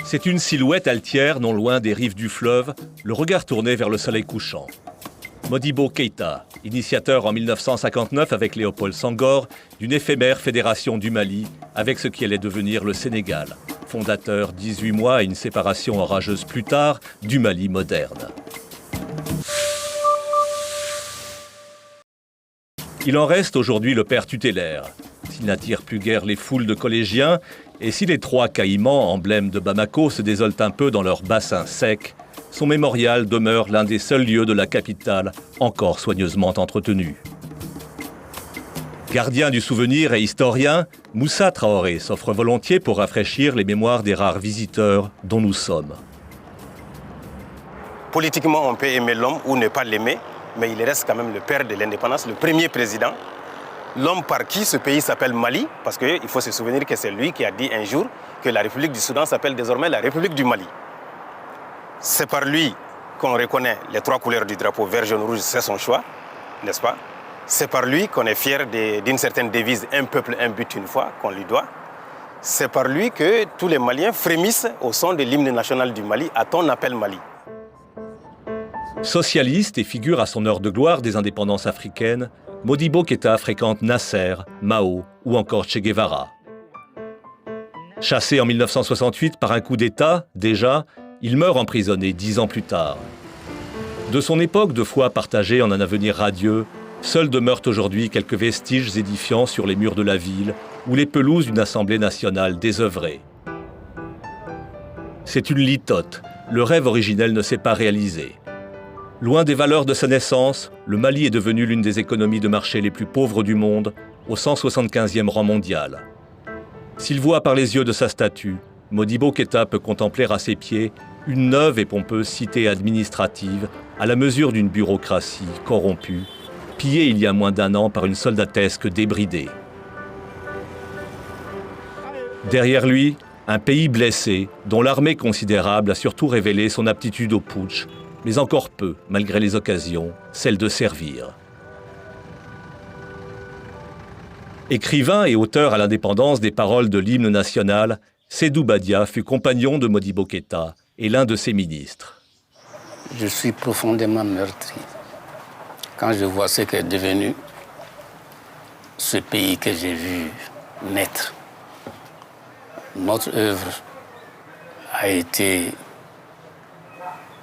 C'est une silhouette altière non loin des rives du fleuve, le regard tourné vers le soleil couchant. Modibo Keïta, initiateur en 1959 avec Léopold Senghor d'une éphémère fédération du Mali avec ce qui allait devenir le Sénégal, fondateur 18 mois et une séparation orageuse plus tard du Mali moderne. Il en reste aujourd'hui le père tutélaire. S'il n'attire plus guère les foules de collégiens, et si les 3 caïmans, emblèmes de Bamako, se désolent un peu dans leur bassin sec, son mémorial demeure l'un des seuls lieux de la capitale encore soigneusement entretenu. Gardien du souvenir et historien, Moussa Traoré s'offre volontiers pour rafraîchir les mémoires des rares visiteurs dont nous sommes. Politiquement, on peut aimer l'homme ou ne pas l'aimer, mais il reste quand même le père de l'indépendance, le premier président. L'homme par qui ce pays s'appelle Mali, parce qu'il faut se souvenir que c'est lui qui a dit un jour que la République du Soudan s'appelle désormais la République du Mali. C'est par lui qu'on reconnaît les 3 couleurs du drapeau vert, jaune, rouge, c'est son choix, n'est-ce pas? C'est par lui qu'on est fier d'une certaine devise « un peuple, un but, une fois » qu'on lui doit. C'est par lui que tous les Maliens frémissent au son de l'hymne national du Mali, à ton appel Mali. Socialiste et figure à son heure de gloire des indépendances africaines, Modibo Keïta fréquente Nasser, Mao ou encore Che Guevara. Chassé en 1968 par un coup d'État, déjà, il meurt emprisonné 10 ans plus tard. De son époque de foi partagée en un avenir radieux, seuls demeurent aujourd'hui quelques vestiges édifiants sur les murs de la ville ou les pelouses d'une assemblée nationale désœuvrée. C'est une litote, le rêve originel ne s'est pas réalisé. Loin des valeurs de sa naissance, le Mali est devenu l'une des économies de marché les plus pauvres du monde, au 175e rang mondial. S'il voit par les yeux de sa statue, Modibo Keïta peut contempler à ses pieds une neuve et pompeuse cité administrative à la mesure d'une bureaucratie corrompue, pillée il y a moins d'1 an par une soldatesque débridée. Derrière lui, un pays blessé, dont l'armée considérable a surtout révélé son aptitude au putsch, mais encore peu, malgré les occasions, celle de servir. Écrivain et auteur à l'indépendance des paroles de l'hymne national, Sédou Badia fut compagnon de Modibo Keïta et l'un de ses ministres. Je suis profondément meurtri quand je vois ce qu'est devenu ce pays que j'ai vu naître. Notre œuvre a été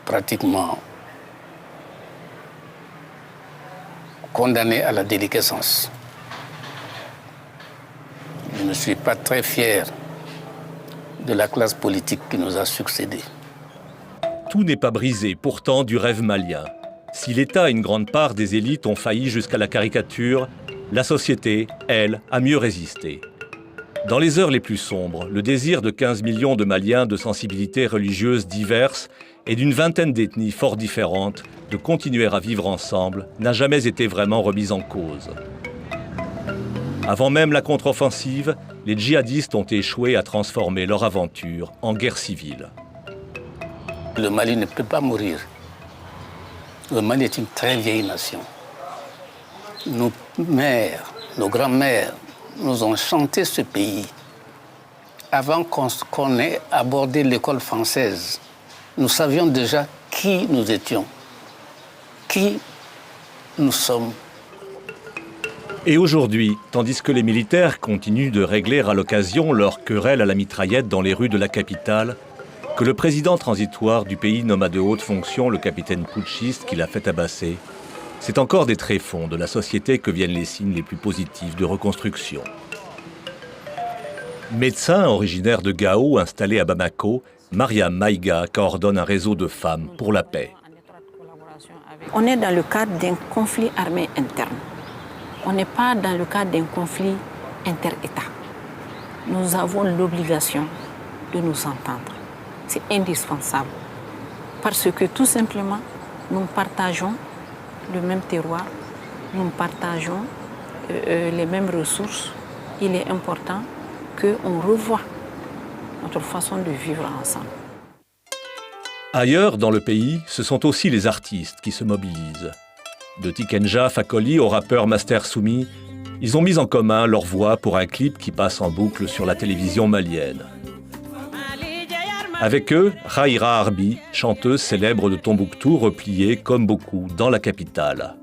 pratiquement condamnée à la déliquescence. Je ne suis pas très fier de la classe politique qui nous a succédé. Tout n'est pas brisé, pourtant, du rêve malien. Si l'État et une grande part des élites ont failli jusqu'à la caricature, la société, elle, a mieux résisté. Dans les heures les plus sombres, le désir de 15 millions de Maliens de sensibilités religieuses diverses et d'une vingtaine d'ethnies fort différentes de continuer à vivre ensemble n'a jamais été vraiment remis en cause. Avant même la contre-offensive, les djihadistes ont échoué à transformer leur aventure en guerre civile. Le Mali ne peut pas mourir. Le Mali est une très vieille nation. Nos mères, nos grands-mères nous ont chanté ce pays. Avant qu'on ait abordé l'école française, nous savions déjà qui nous étions, qui nous sommes. Et aujourd'hui, tandis que les militaires continuent de régler à l'occasion leur querelle à la mitraillette dans les rues de la capitale, que le président transitoire du pays nomme à de hautes fonctions le capitaine putschiste qui l'a fait tabasser, c'est encore des tréfonds de la société que viennent les signes les plus positifs de reconstruction. Médecin originaire de Gao installé à Bamako, Mariam Maïga coordonne un réseau de femmes pour la paix. On est dans le cadre d'un conflit armé interne. On n'est pas dans le cadre d'un conflit inter-État. Nous avons l'obligation de nous entendre. C'est indispensable. Parce que tout simplement, nous partageons le même terroir, nous partageons les mêmes ressources. Il est important qu'on revoie notre façon de vivre ensemble. Ailleurs dans le pays, ce sont aussi les artistes qui se mobilisent. De Tikenja Fakoli au rappeur Master Soumi, ils ont mis en commun leur voix pour un clip qui passe en boucle sur la télévision malienne. Avec eux, Raïra Arbi, chanteuse célèbre de Tombouctou, repliée, comme beaucoup, dans la capitale.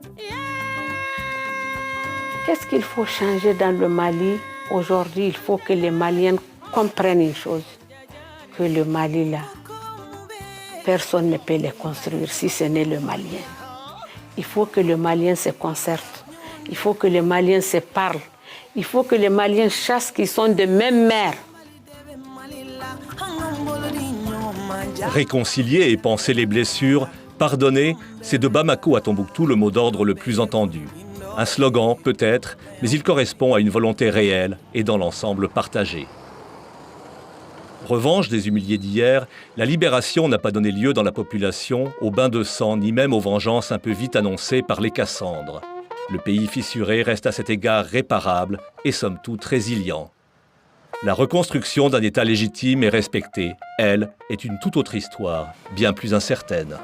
Qu'est-ce qu'il faut changer dans le Mali? Aujourd'hui, il faut que les Maliens comprennent une chose, que le Mali, là, personne ne peut le construire si ce n'est le Malien. Il faut que le Malien se concerte, il faut que les Maliens se parlent, il faut que les Maliens sachent qu'ils sont de même mère. Réconcilier et panser les blessures, pardonner, c'est de Bamako à Tombouctou le mot d'ordre le plus entendu. Un slogan, peut-être, mais il correspond à une volonté réelle et dans l'ensemble partagée. Revanche des humiliés d'hier, la libération n'a pas donné lieu dans la population au bain de sang ni même aux vengeances un peu vite annoncées par les Cassandres. Le pays fissuré reste à cet égard réparable et somme toute résilient. La reconstruction d'un État légitime et respecté, elle, est une toute autre histoire, bien plus incertaine.